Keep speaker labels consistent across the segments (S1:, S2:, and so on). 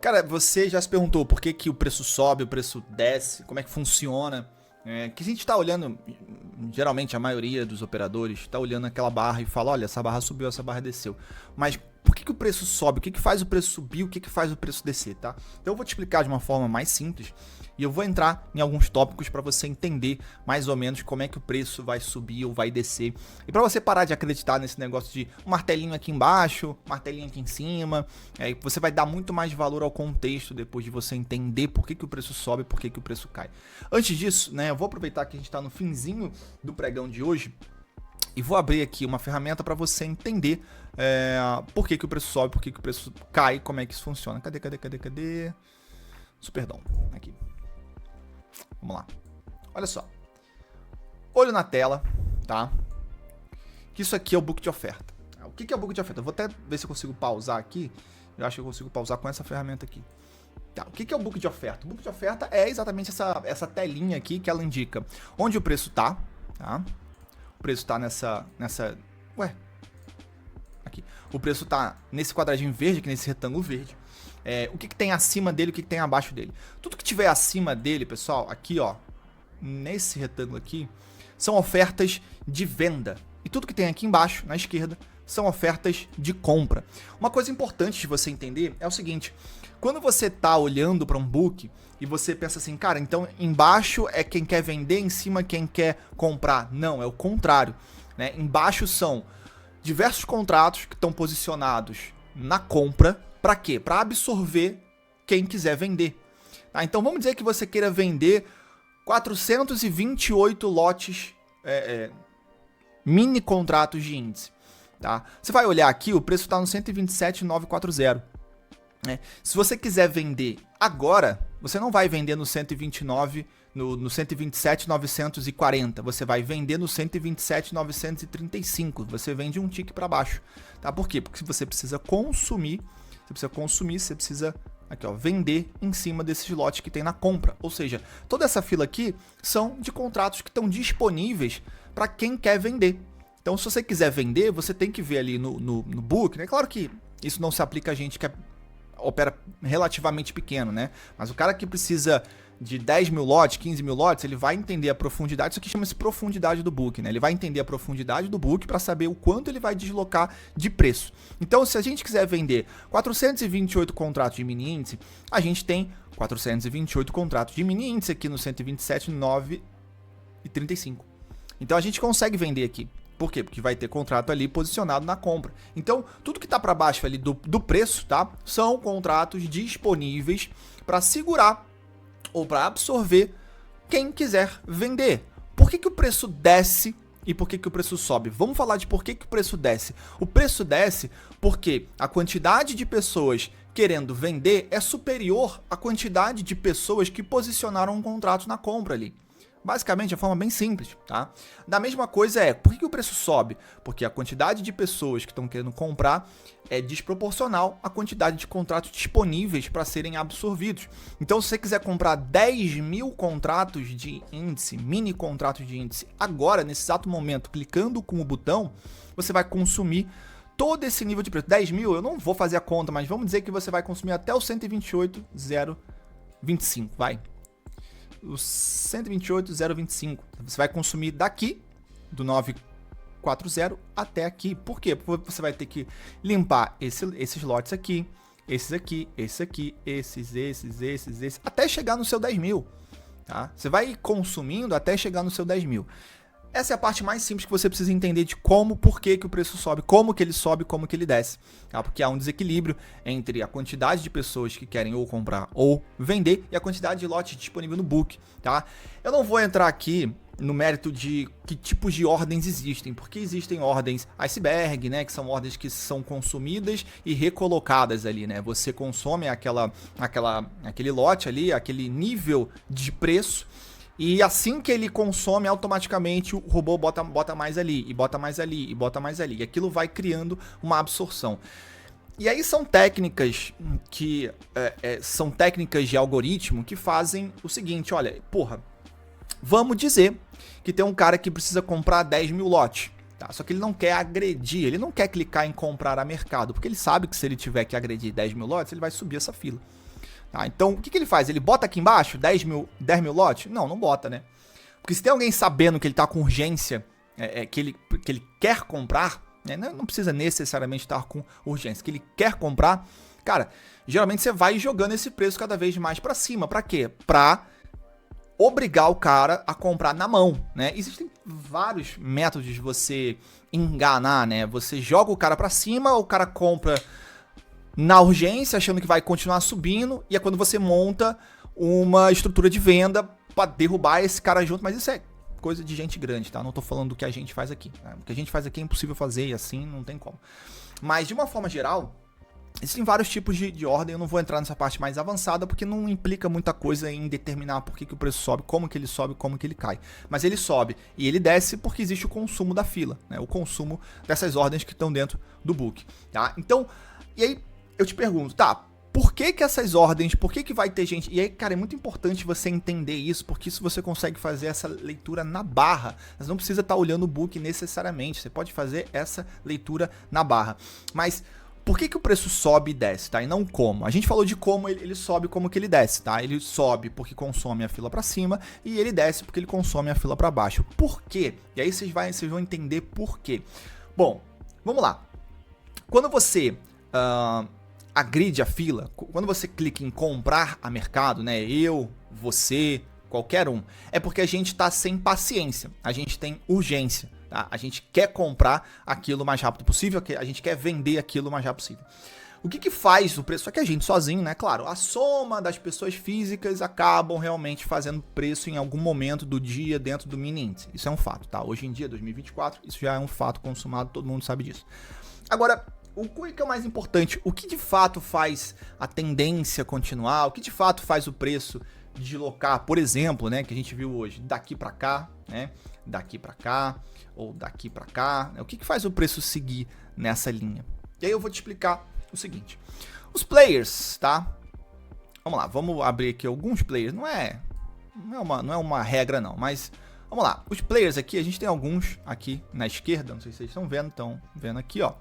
S1: Cara, você já se perguntou por que o preço sobe, o preço desce, como é que funciona? Que a gente tá olhando, geralmente a maioria dos operadores tá olhando aquela barra e fala, olha, essa barra subiu, essa barra desceu. Mas por que o preço sobe? O que faz o preço subir? O que faz o preço descer, tá? Então eu vou te explicar de uma forma mais simples e eu vou entrar em alguns tópicos para você entender mais ou menos como é que o preço vai subir ou vai descer. E para você parar de acreditar nesse negócio de um martelinho aqui embaixo, martelinho aqui em cima, você vai dar muito mais valor ao contexto depois de você entender por que o preço sobe e por que o preço cai. Antes disso, né, eu vou aproveitar que a gente está no finzinho do pregão de hoje e vou abrir aqui uma ferramenta para você entender por que o preço sobe, por que o preço cai, como é que isso funciona. Cadê? Superdom, aqui. Vamos lá. Olha só. Olho na tela, tá? Que isso aqui é o book de oferta. O que é o book de oferta? Eu vou até ver se eu consigo pausar aqui. Eu acho que eu consigo pausar com essa ferramenta aqui. Tá, o que é o book de oferta? O book de oferta é exatamente essa telinha aqui que ela indica onde o preço tá? O preço tá nessa... Ué? Aqui. O preço tá nesse quadradinho verde, aqui nesse retângulo verde. O que tem acima dele, o que tem abaixo dele. Tudo que tiver acima dele, pessoal, aqui ó, nesse retângulo aqui, são ofertas de venda. E tudo que tem aqui embaixo, na esquerda, são ofertas de compra. Uma coisa importante de você entender é o seguinte, quando você está olhando para um book e você pensa assim, cara, então embaixo é quem quer vender, em cima quem quer comprar. Não, é o contrário, né? Embaixo são diversos contratos que estão posicionados na compra. Para quê? Para absorver quem quiser vender. Tá? Então vamos dizer que você queira vender 428 lotes, mini contratos de índice. Tá? Você vai olhar aqui, o preço está no 127.940. Se você quiser vender agora, você não vai vender no 129, no 127.940. Você vai vender no 127.935. Você vende um tique para baixo. Tá? Por quê? Porque você precisa consumir. Você precisa aqui, ó, vender em cima desses lotes que tem na compra. Ou seja, toda essa fila aqui são de contratos que estão disponíveis para quem quer vender. Então, se você quiser vender, você tem que ver ali no book, né? Claro que isso não se aplica a gente que opera relativamente pequeno, né? Mas o cara que precisa de 10 mil lotes, 15 mil lotes, ele vai entender a profundidade, isso aqui chama-se profundidade do book, né? Ele vai entender a profundidade do book para saber o quanto ele vai deslocar de preço. Então, se a gente quiser vender 428 contratos de mini índice, a gente tem 428 contratos de mini índice aqui no 127.935. Então, a gente consegue vender aqui. Por quê? Porque vai ter contrato ali posicionado na compra. Então, tudo que está para baixo ali do preço, tá? São contratos disponíveis para segurar ou para absorver quem quiser vender. Por que o preço desce e por que o preço sobe? Vamos falar de por que o preço desce. O preço desce porque a quantidade de pessoas querendo vender é superior à quantidade de pessoas que posicionaram um contrato na compra ali. Basicamente, de forma bem simples, tá? Da mesma coisa por que o preço sobe? Porque a quantidade de pessoas que estão querendo comprar é desproporcional à quantidade de contratos disponíveis para serem absorvidos. Então, se você quiser comprar 10 mil contratos de índice, mini contratos de índice, agora, nesse exato momento, clicando com o botão, você vai consumir todo esse nível de preço. 10 mil, eu não vou fazer a conta, mas vamos dizer que você vai consumir até o 128.025, vai. O 128.025. Você vai consumir daqui, do 940 até aqui. Por quê? Porque você vai ter que limpar esses lotes aqui, esses aqui, esses, até chegar no seu 10 mil. Tá? Você vai consumindo até chegar no seu 10 mil. Essa é a parte mais simples que você precisa entender de por que o preço sobe, como que ele sobe, como que ele desce. Tá? Porque há um desequilíbrio entre a quantidade de pessoas que querem ou comprar ou vender e a quantidade de lotes disponível no book. Tá? Eu não vou entrar aqui no mérito de que tipos de ordens existem, porque existem ordens iceberg, né, que são ordens que são consumidas e recolocadas ali, né? Você consome aquele lote ali, aquele nível de preço. E assim que ele consome, automaticamente o robô bota mais ali, e bota mais ali, e bota mais ali. E aquilo vai criando uma absorção. E aí são técnicas que são técnicas de algoritmo que fazem o seguinte, olha, vamos dizer que tem um cara que precisa comprar 10 mil lotes. Tá? Só que ele não quer agredir, ele não quer clicar em comprar a mercado, porque ele sabe que se ele tiver que agredir 10 mil lotes, ele vai subir essa fila. Tá? Então, o que ele faz? Ele bota aqui embaixo 10 mil lotes? Não bota, né? Porque se tem alguém sabendo que ele tá com urgência, que ele quer comprar, né? Não precisa necessariamente estar com urgência, que ele quer comprar, cara, geralmente você vai jogando esse preço cada vez mais para cima. Para quê? Para obrigar o cara a comprar na mão, né? Existem vários métodos de você enganar, né? Você joga o cara para cima, o cara compra na urgência, achando que vai continuar subindo, e é quando você monta uma estrutura de venda para derrubar esse cara junto, mas isso é coisa de gente grande, tá? Não tô falando do que a gente faz aqui, né? O que a gente faz aqui é impossível fazer e assim não tem como. Mas de uma forma geral, existem vários tipos de ordem, eu não vou entrar nessa parte mais avançada porque não implica muita coisa em determinar por que o preço sobe, como que ele cai. Mas ele sobe e ele desce porque existe o consumo da fila, né? O consumo dessas ordens que estão dentro do book, tá? Então, e aí eu te pergunto, tá, por que essas ordens, por que vai ter gente... E aí, cara, é muito importante você entender isso, porque isso você consegue fazer essa leitura na barra. Você não precisa estar olhando o book necessariamente, você pode fazer essa leitura na barra. Mas por que o preço sobe e desce, tá? E não como. A gente falou de como ele sobe, como que ele desce, tá? Ele sobe porque consome a fila para cima e ele desce porque ele consome a fila para baixo. Por quê? E aí vocês vão entender por quê. Bom, vamos lá. Quando você... agride a fila, quando você clica em comprar a mercado, né? Eu, você, qualquer um, é porque a gente tá sem paciência, a gente tem urgência, tá? A gente quer comprar aquilo o mais rápido possível, a gente quer vender aquilo o mais rápido possível. O que faz o preço? Só que a gente sozinho, né? Claro, a soma das pessoas físicas acabam realmente fazendo preço em algum momento do dia dentro do mini índice. Isso é um fato, tá? Hoje em dia, 2024, isso já é um fato consumado, todo mundo sabe disso. Agora, o que é o mais importante? O que de fato faz a tendência continuar? O que de fato faz o preço deslocar, por exemplo, né, que a gente viu hoje, daqui para cá, né, daqui para cá ou daqui para cá, né? O que faz o preço seguir nessa linha? E aí eu vou te explicar o seguinte. Os players, tá? Vamos lá, vamos abrir aqui alguns players. Não é uma regra não, mas vamos lá. Os players aqui, a gente tem alguns aqui na esquerda, não sei se vocês estão vendo aqui, ó.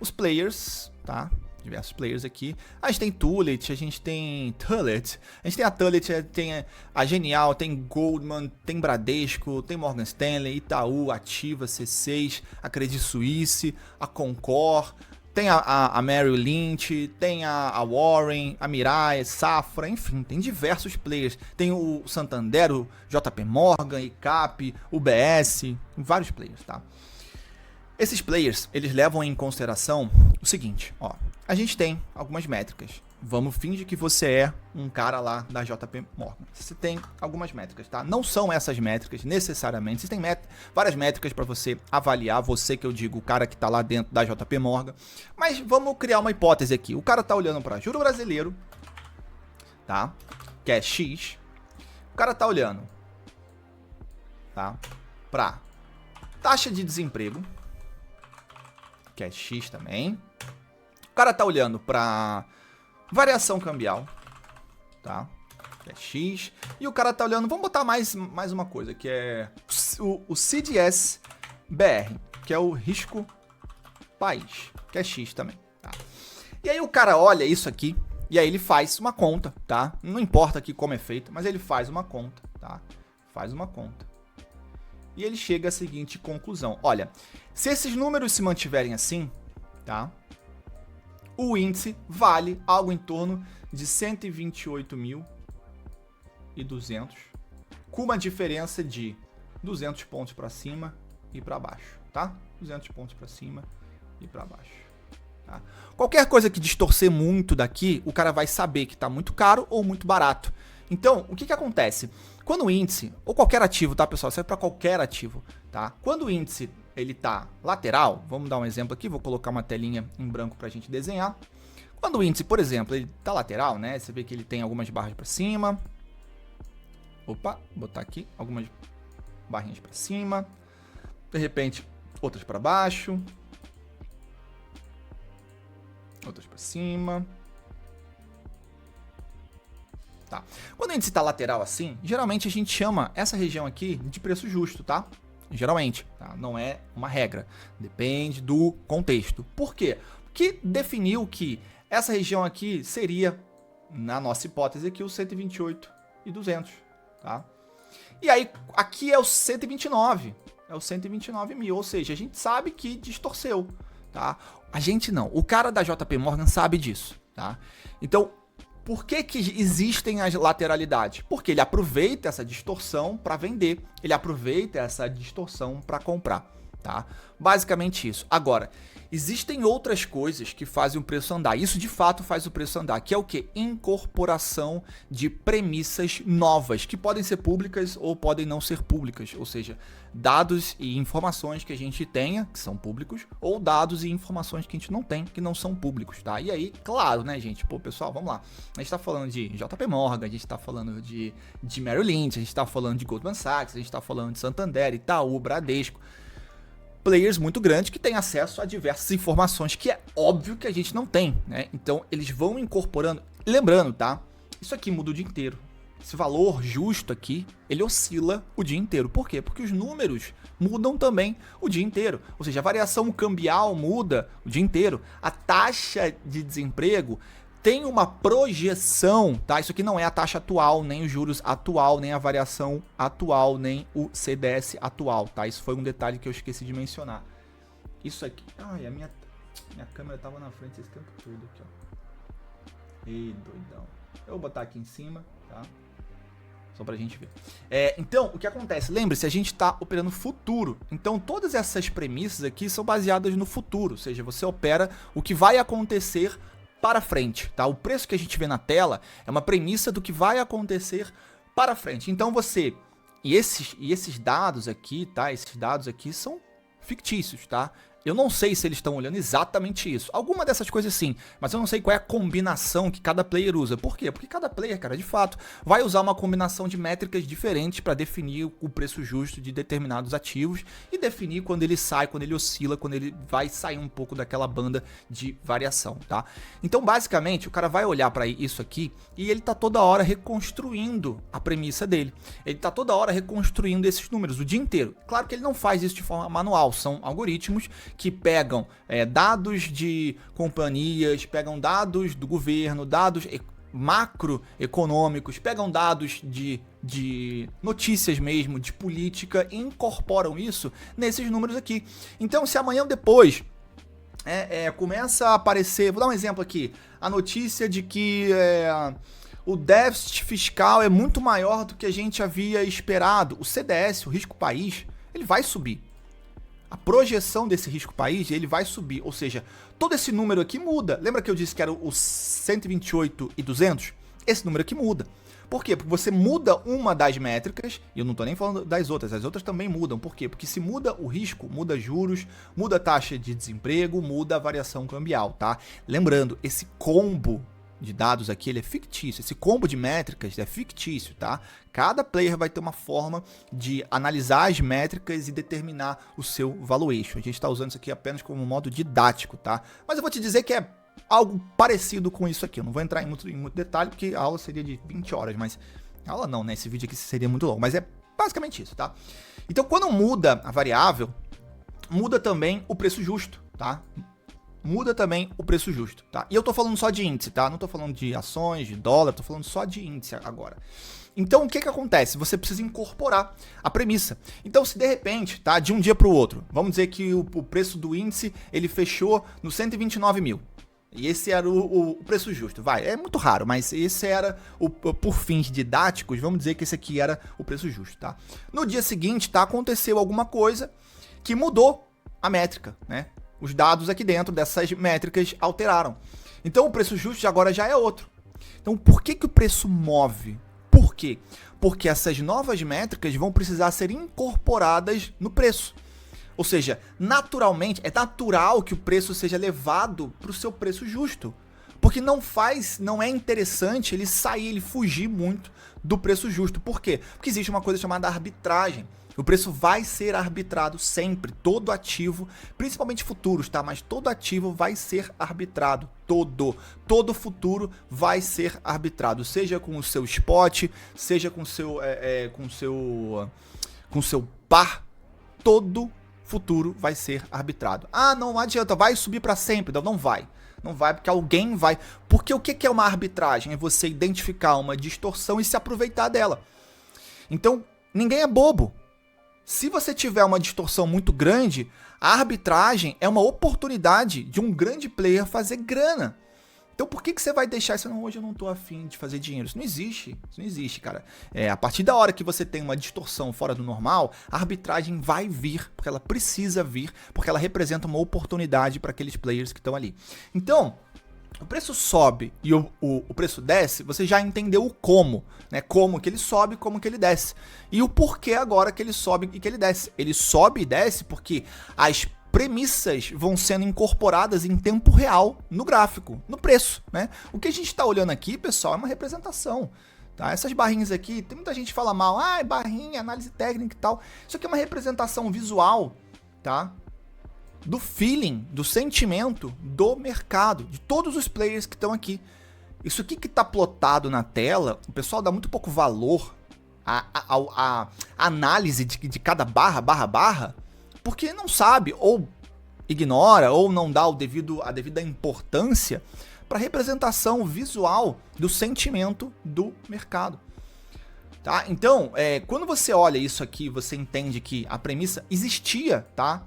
S1: Os players, tá? Diversos players aqui. A gente tem Tullet, a gente tem Tullet, a gente tem a Tullet, tem a Genial, tem Goldman, tem Bradesco, tem Morgan Stanley, Itaú, Ativa, C6, a Credit Suisse, a Concor, tem a Merrill Lynch, tem a Warren, a Mirai, Safra, enfim, tem diversos players. Tem o Santander, o JP Morgan, ICAP, UBS, vários players, tá? Esses players, eles levam em consideração o seguinte, ó, a gente tem algumas métricas. Vamos fingir que você é um cara lá da JP Morgan. Você tem algumas métricas, tá? Não são essas métricas necessariamente. Existem várias métricas para você avaliar, você que eu digo, o cara que tá lá dentro da JP Morgan. Mas vamos criar uma hipótese aqui. O cara tá olhando para juro brasileiro, tá? Que é X. O cara tá olhando, tá? Para taxa de desemprego, que é X também. O cara tá olhando para variação cambial, tá? Que é X. E o cara tá olhando, vamos botar mais uma coisa, que é o CDS BR, que é o risco país, que é X também, tá? E aí o cara olha isso aqui, e aí ele faz uma conta, tá? Não importa aqui como é feito, mas ele faz uma conta, tá? Faz uma conta. E ele chega à seguinte conclusão. Olha, se esses números se mantiverem assim, tá? O índice vale algo em torno de 128.200, com uma diferença de 200 pontos para cima e para baixo, tá? 200 pontos para cima e para baixo. Tá? Qualquer coisa que distorcer muito daqui, o cara vai saber que está muito caro ou muito barato. Então, o que acontece? Quando o índice, ou qualquer ativo, tá, pessoal? Serve para qualquer ativo, tá? Quando o índice ele tá lateral, vamos dar um exemplo aqui, vou colocar uma telinha em branco para a gente desenhar. Quando o índice, por exemplo, ele tá lateral, né? Você vê que ele tem algumas barras para cima. Opa, vou botar aqui algumas barrinhas para cima. De repente, outras para baixo. Outras para cima. Tá. Quando o índice está lateral assim, geralmente a gente chama essa região aqui de preço justo, tá? Geralmente, tá? Não é uma regra. Depende do contexto. Por quê? Porque definiu que essa região aqui seria na nossa hipótese aqui, o 128.200, tá? E aí, aqui é o 129, é o 129 mil, ou seja, a gente sabe que distorceu, tá? A gente não, o cara da JP Morgan sabe disso, tá? Então, por que existem as lateralidades? Porque ele aproveita essa distorção para vender, ele aproveita essa distorção para comprar, tá? Basicamente isso. Agora, existem outras coisas que fazem o preço andar. Isso de fato faz o preço andar, que é o quê? Incorporação de premissas novas, que podem ser públicas ou podem não ser públicas, ou seja, dados e informações que a gente tenha, que são públicos, ou dados e informações que a gente não tem, que não são públicos, tá? E aí, claro, né, gente? Pô, pessoal, vamos lá. A gente tá falando de JP Morgan, a gente tá falando de Merrill Lynch, a gente tá falando de Goldman Sachs, a gente tá falando de Santander, Itaú, Bradesco. Players muito grandes que têm acesso a diversas informações que é óbvio que a gente não tem, né? Então, eles vão incorporando. Lembrando, tá? Isso aqui muda o dia inteiro. Esse valor justo aqui, ele oscila o dia inteiro. Por quê? Porque os números mudam também o dia inteiro. Ou seja, a variação cambial muda o dia inteiro. A taxa de desemprego tem uma projeção, tá? Isso aqui não é a taxa atual, nem os juros atual, nem a variação atual, nem o CDS atual, tá? Isso foi um detalhe que eu esqueci de mencionar. Isso aqui... Ai, a minha câmera tava na frente esse tempo todo aqui, ó. Ei, doidão. Eu vou botar aqui em cima, tá? Só pra gente ver. Então, o que acontece? Lembre-se, a gente tá operando futuro. Então, todas essas premissas aqui são baseadas no futuro. Ou seja, você opera o que vai acontecer para frente, tá? O preço que a gente vê na tela é uma premissa do que vai acontecer para frente. Então, você... E esses dados aqui, tá? Esses dados aqui são fictícios, tá? Eu não sei se eles estão olhando exatamente isso. Alguma dessas coisas sim, mas eu não sei qual é a combinação que cada player usa. Por quê? Porque cada player, cara, de fato, vai usar uma combinação de métricas diferentes para definir o preço justo de determinados ativos e definir quando ele sai, quando ele oscila, quando ele vai sair um pouco daquela banda de variação, tá? Então, basicamente, o cara vai olhar para isso aqui e ele tá toda hora reconstruindo a premissa dele. Ele tá toda hora reconstruindo esses números o dia inteiro. Claro que ele não faz isso de forma manual, são algoritmos que pegam dados de companhias, pegam dados do governo, dados macroeconômicos, pegam dados de notícias mesmo, de política, e incorporam isso nesses números aqui. Então, se amanhã ou depois começa a aparecer, vou dar um exemplo aqui, a notícia de que o déficit fiscal é muito maior do que a gente havia esperado, o CDS, o risco país, ele vai subir. A projeção desse risco país, ele vai subir, ou seja, todo esse número aqui muda. Lembra que eu disse que era o 128.200? Esse número aqui muda. Por quê? Porque você muda uma das métricas, e eu não estou nem falando das outras, as outras também mudam. Por quê? Porque se muda o risco, muda juros, muda a taxa de desemprego, muda a variação cambial, tá? Lembrando, esse combo de dados aqui, ele é fictício. Esse combo de métricas é fictício, tá? Cada player vai ter uma forma de analisar as métricas e determinar o seu valuation. A gente está usando isso aqui apenas como modo didático, tá? Mas eu vou te dizer que é algo parecido com isso aqui. Eu não vou entrar em muito detalhe, porque a aula seria de 20 horas, mas... A aula não, né? Esse vídeo aqui seria muito longo, mas é basicamente isso, tá? Então, quando muda a variável, muda também o preço justo, tá? Muda também o preço justo, tá? E eu tô falando só de índice, tá? Não tô falando de ações, de dólar, tô falando só de índice agora. Então, o que acontece? Você precisa incorporar a premissa. Então, se de repente, tá, de um dia para o outro, vamos dizer que o preço do índice, ele fechou no 129 mil. E esse era o preço justo, vai, é muito raro, mas esse era, por fins didáticos, vamos dizer que esse aqui era o preço justo, tá? No dia seguinte, tá, aconteceu alguma coisa que mudou a métrica, né? Os dados aqui dentro dessas métricas alteraram. Então, o preço justo de agora já é outro. Então, por que o preço move? Por quê? Porque essas novas métricas vão precisar ser incorporadas no preço. Ou seja, naturalmente, é natural que o preço seja levado para o seu preço justo. Porque não é interessante ele sair, ele fugir muito do preço justo. Por quê? Porque existe uma coisa chamada arbitragem. O preço vai ser arbitrado sempre, todo ativo, principalmente futuros, tá? Mas todo ativo vai ser arbitrado, todo futuro vai ser arbitrado, seja com o seu spot, seja com o seu par, todo futuro vai ser arbitrado. Ah, não adianta, vai subir para sempre, não vai. Não vai porque alguém vai. Porque o que é uma arbitragem? É você identificar uma distorção e se aproveitar dela. Então, ninguém é bobo. Se você tiver uma distorção muito grande, a arbitragem é uma oportunidade de um grande player fazer grana. Então por que você vai deixar isso? Não, hoje eu não tô afim de fazer dinheiro. Isso não existe, cara. A partir da hora que você tem uma distorção fora do normal, a arbitragem vai vir, porque ela precisa vir, porque ela representa uma oportunidade para aqueles players que estão ali. Então, o preço sobe e o preço desce, você já entendeu o como, né? Como que ele sobe, como que ele desce. E o porquê agora que ele sobe e que ele desce. Ele sobe e desce porque as premissas vão sendo incorporadas em tempo real no gráfico, no preço, né? O que a gente está olhando aqui, pessoal, é uma representação, tá? Essas barrinhas aqui, tem muita gente que fala mal, barrinha, análise técnica e tal. Isso aqui é uma representação visual, tá? Do feeling, do sentimento do mercado, de todos os players que estão aqui. Isso aqui que está plotado na tela, o pessoal dá muito pouco valor à análise de cada barra, porque não sabe, ou ignora, ou não dá a devida importância para a representação visual do sentimento do mercado. Tá? Então, quando você olha isso aqui, você entende que a premissa existia, tá?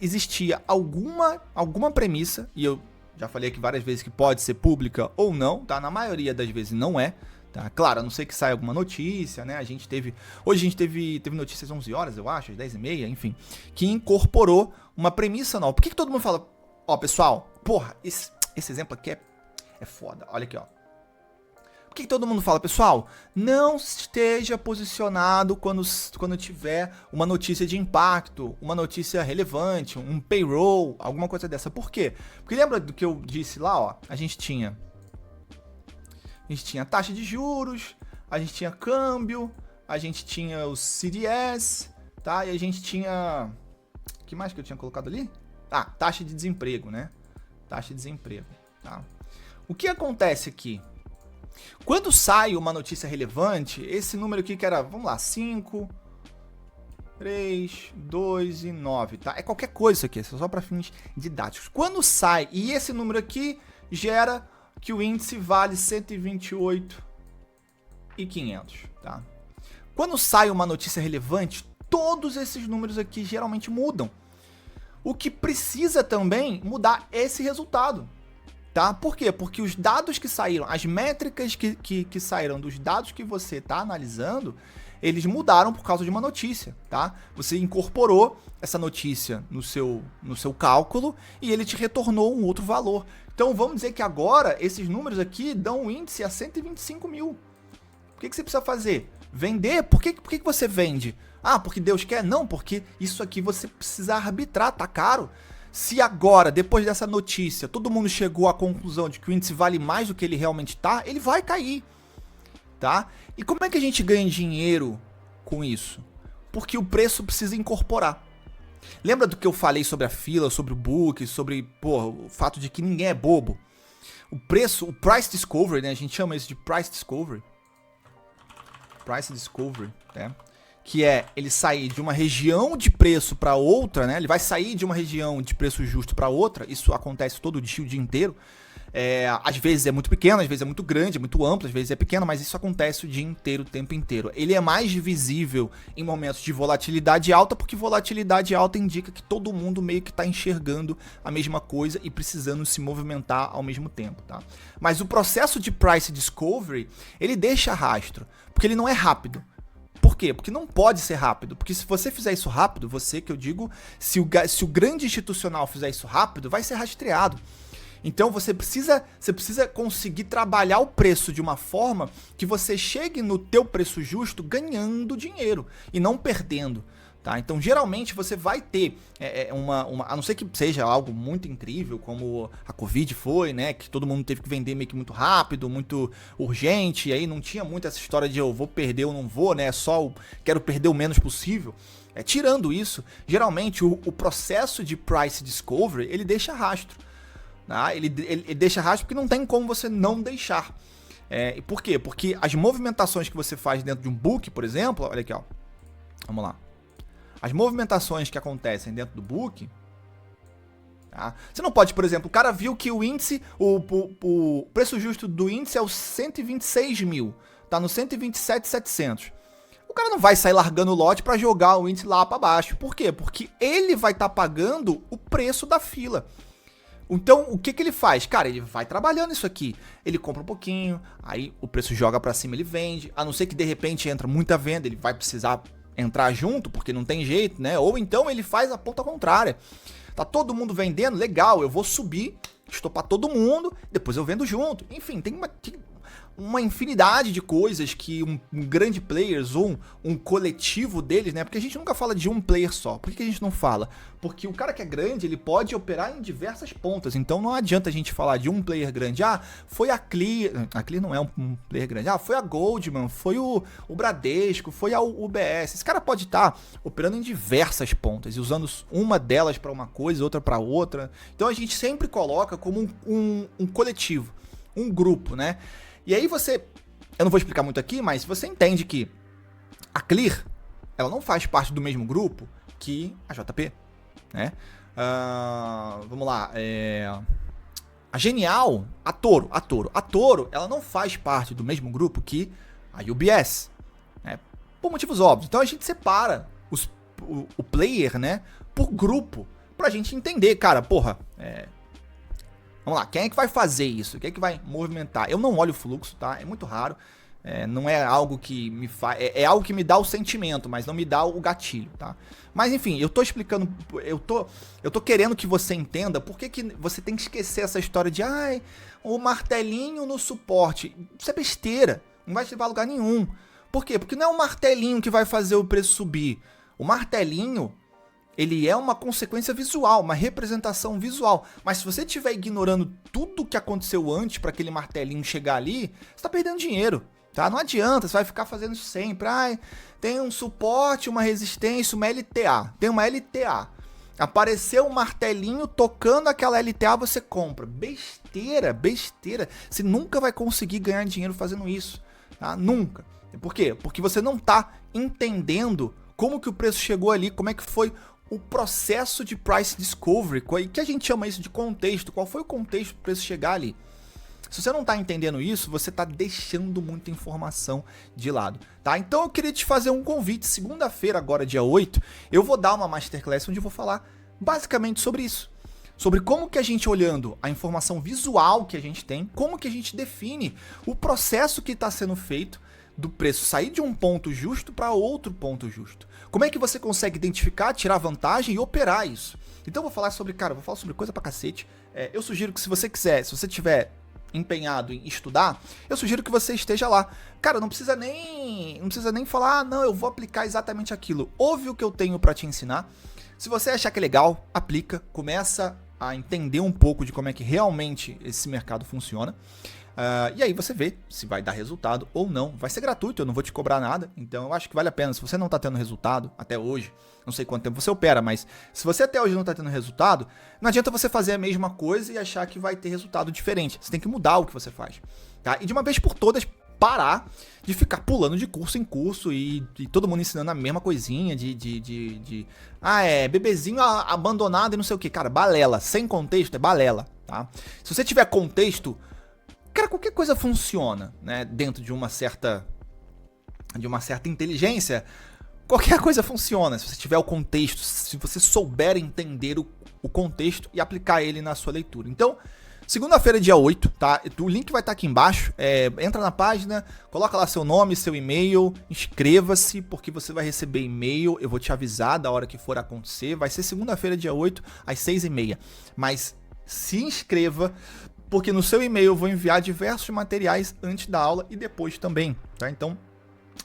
S1: Existia alguma premissa, e eu já falei aqui várias vezes que pode ser pública ou não, tá? Na maioria das vezes não é. Tá? Claro, a não ser que saia alguma notícia, né? Hoje a gente teve notícias às 11 horas, eu acho, às 10h30, enfim, que incorporou uma premissa nova. Por que todo mundo fala, pessoal, porra, esse exemplo aqui é foda, olha aqui, ó. Por que todo mundo fala, pessoal, não esteja posicionado quando tiver uma notícia de impacto, uma notícia relevante, um payroll, alguma coisa dessa. Por quê? Porque lembra do que eu disse lá, ó, a gente tinha taxa de juros, a gente tinha câmbio, a gente tinha os CDS, tá? E a gente tinha... O que mais que eu tinha colocado ali? Taxa de desemprego, né? Taxa de desemprego, tá? O que acontece aqui? Quando sai uma notícia relevante, esse número aqui que era, vamos lá, 5, 3, 2 e 9, tá? É qualquer coisa isso aqui, é só para fins didáticos. Quando sai, e esse número aqui gera que o índice vale 128.500, tá? Quando sai uma notícia relevante, todos esses números aqui geralmente mudam. O que precisa também mudar esse resultado, tá? Por quê? Porque os dados que saíram, as métricas que saíram dos dados que você está analisando, eles mudaram por causa de uma notícia, tá? Você incorporou essa notícia no seu cálculo e ele te retornou um outro valor. Então vamos dizer que agora esses números aqui dão um índice a 125 mil. O que você precisa fazer? Vender? Por que você vende? Porque Deus quer? Não, porque isso aqui você precisa arbitrar, tá caro. Se agora, depois dessa notícia, todo mundo chegou à conclusão de que o índice vale mais do que ele realmente tá, ele vai cair, tá? E como é que a gente ganha dinheiro com isso? Porque o preço precisa incorporar. Lembra do que eu falei sobre a fila, sobre o book, sobre o fato de que ninguém é bobo? O preço, o price discovery, né? A gente chama isso de price discovery. Price discovery, né? Que é ele sair de uma região de preço para outra, né? Ele vai sair de uma região de preço justo para outra. Isso acontece todo dia, o dia inteiro. Às vezes é muito pequeno, às vezes é muito grande, é muito amplo, às vezes é pequeno, mas isso acontece o dia inteiro, o tempo inteiro. Ele é mais visível em momentos de volatilidade alta, porque volatilidade alta indica que todo mundo meio que está enxergando a mesma coisa e precisando se movimentar ao mesmo tempo, tá? Mas o processo de price discovery, ele deixa rastro, porque ele não é rápido. Por quê? Porque não pode ser rápido. Porque se você fizer isso rápido, se o grande institucional fizer isso rápido, vai ser rastreado. Então você precisa conseguir trabalhar o preço de uma forma que você chegue no teu preço justo ganhando dinheiro e não perdendo. Tá? Então geralmente você vai ter a não ser que seja algo muito incrível, como a Covid foi, né? Que todo mundo teve que vender meio que muito rápido, muito urgente, e aí não tinha muito essa história de eu vou perder ou não vou, né? Só quero perder o menos possível. Tirando isso, geralmente o processo de price discovery, ele deixa rastro. Tá? Ele deixa rastro porque não tem como você não deixar. Por quê? Porque as movimentações que você faz dentro de um book, por exemplo, olha aqui, ó. Vamos lá. As movimentações que acontecem dentro do book, Tá? Você não pode, por exemplo, o cara viu que o índice, o preço justo do índice é o 126 mil, tá no 127.700. O cara não vai sair largando o lote para jogar o índice lá para baixo. Por quê? Porque ele vai estar pagando o preço da fila. Então, o que ele faz? Cara, ele vai trabalhando isso aqui. Ele compra um pouquinho, aí o preço joga para cima, ele vende. A não ser que de repente entra muita venda, ele vai precisar entrar junto, porque não tem jeito, né? Ou então ele faz a ponta contrária. Tá todo mundo vendendo? Legal, eu vou subir, estopar todo mundo, depois eu vendo junto. Enfim, tem uma infinidade de coisas que um grande players ou um coletivo deles, né? Porque a gente nunca fala de um player só. Por que a gente não fala? Porque o cara que é grande, ele pode operar em diversas pontas. Então não adianta a gente falar de um player grande. Ah, foi a Clear. A Clear não é um player grande. Ah, foi a Goldman, foi o Bradesco, foi a UBS. Esse cara pode estar operando em diversas pontas e usando uma delas para uma coisa, outra para outra. Então a gente sempre coloca como um coletivo, um grupo, né? E aí eu não vou explicar muito aqui, mas você entende que a Clear, ela não faz parte do mesmo grupo que a JP, né? Vamos lá, a Genial, a Toro, ela não faz parte do mesmo grupo que a UBS, né? Por motivos óbvios. Então a gente separa o player, né, por grupo, pra gente entender, cara, porra, vamos lá, quem é que vai fazer isso? Quem é que vai movimentar? Eu não olho o fluxo, tá? É muito raro. Não é algo que me faz... É algo que me dá o sentimento, mas não me dá o gatilho, tá? Mas enfim, eu tô explicando... Eu tô querendo que você entenda por que você tem que esquecer essa história de... Ai, o martelinho no suporte. Isso é besteira. Não vai te levar a lugar nenhum. Por quê? Porque não é o martelinho que vai fazer o preço subir. O martelinho... ele é uma consequência visual, uma representação visual. Mas se você estiver ignorando tudo o que aconteceu antes para aquele martelinho chegar ali, você está perdendo dinheiro, tá? Não adianta, você vai ficar fazendo isso sempre. Ai, tem um suporte, uma resistência, uma LTA. Tem uma LTA. Apareceu um martelinho tocando aquela LTA, você compra. Besteira, besteira. Você nunca vai conseguir ganhar dinheiro fazendo isso, tá? Nunca. Por quê? Porque você não está entendendo como que o preço chegou ali, como é que foi o processo de price discovery, que a gente chama isso de contexto. Qual foi o contexto para o preço chegar ali? Se você não está entendendo isso, você está deixando muita informação de lado, tá? Então eu queria te fazer um convite. Segunda-feira, agora dia 8, eu vou dar uma masterclass onde eu vou falar basicamente sobre isso. Sobre como que a gente, olhando a informação visual que a gente tem, como que a gente define o processo que está sendo feito do preço sair de um ponto justo para outro ponto justo. Como é que você consegue identificar, tirar vantagem e operar isso? Então eu vou falar sobre, coisa pra cacete. Eu sugiro que se você quiser, se você tiver empenhado em estudar, eu sugiro que você esteja lá. Cara, não precisa nem falar, não, eu vou aplicar exatamente aquilo. Ouve o que eu tenho para te ensinar. Se você achar que é legal, aplica, começa a entender um pouco de como é que realmente esse mercado funciona. E aí você vê se vai dar resultado ou não. Vai ser gratuito, eu não vou te cobrar nada. Então eu acho que vale a pena. Se você não está tendo resultado até hoje, não sei quanto tempo você opera, mas se você até hoje não está tendo resultado, não adianta você fazer a mesma coisa e achar que vai ter resultado diferente. Você tem que mudar o que você faz, tá? E de uma vez por todas, parar de ficar pulando de curso em curso e todo mundo ensinando a mesma coisinha bebezinho abandonado e não sei o que. Cara, balela. Sem contexto é balela, tá? Se você tiver contexto, cara, qualquer coisa funciona, né? Dentro de uma certa inteligência, qualquer coisa funciona. Se você tiver o contexto, se você souber entender o contexto e aplicar ele na sua leitura. Então, segunda-feira, dia 8, tá? O link vai estar aqui embaixo. Entra na página, coloca lá seu nome, seu e-mail, inscreva-se, porque você vai receber e-mail. Eu vou te avisar da hora que for acontecer. Vai ser segunda-feira, dia 8, às 6h30. Mas se inscreva, porque no seu e-mail eu vou enviar diversos materiais antes da aula e depois também, tá? Então,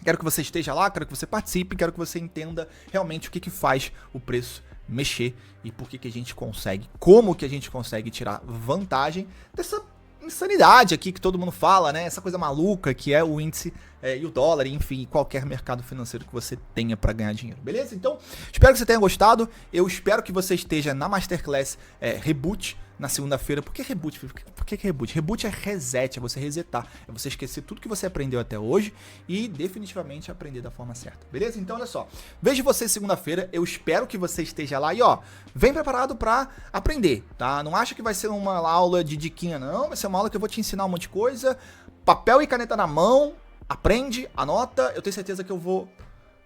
S1: quero que você esteja lá, quero que você participe, quero que você entenda realmente o que faz o preço mexer e por que a gente consegue, como que a gente consegue tirar vantagem dessa insanidade aqui que todo mundo fala, né? Essa coisa maluca que é o índice e o dólar, enfim, qualquer mercado financeiro que você tenha para ganhar dinheiro, beleza? Então, espero que você tenha gostado, eu espero que você esteja na Masterclass Reboot, na segunda-feira. Por que reboot? Por que reboot? Reboot é reset, é você resetar. É você esquecer tudo que você aprendeu até hoje e definitivamente aprender da forma certa. Beleza? Então, olha só. Vejo você segunda-feira. Eu espero que você esteja lá e, ó, vem preparado pra aprender, tá? Não acha que vai ser uma aula de diquinha, não. Vai ser uma aula que eu vou te ensinar um monte de coisa. Papel e caneta na mão. Aprende, anota. Eu tenho certeza que eu vou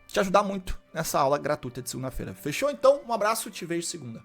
S1: te ajudar muito nessa aula gratuita de segunda-feira. Fechou? Então, um abraço, te vejo segunda.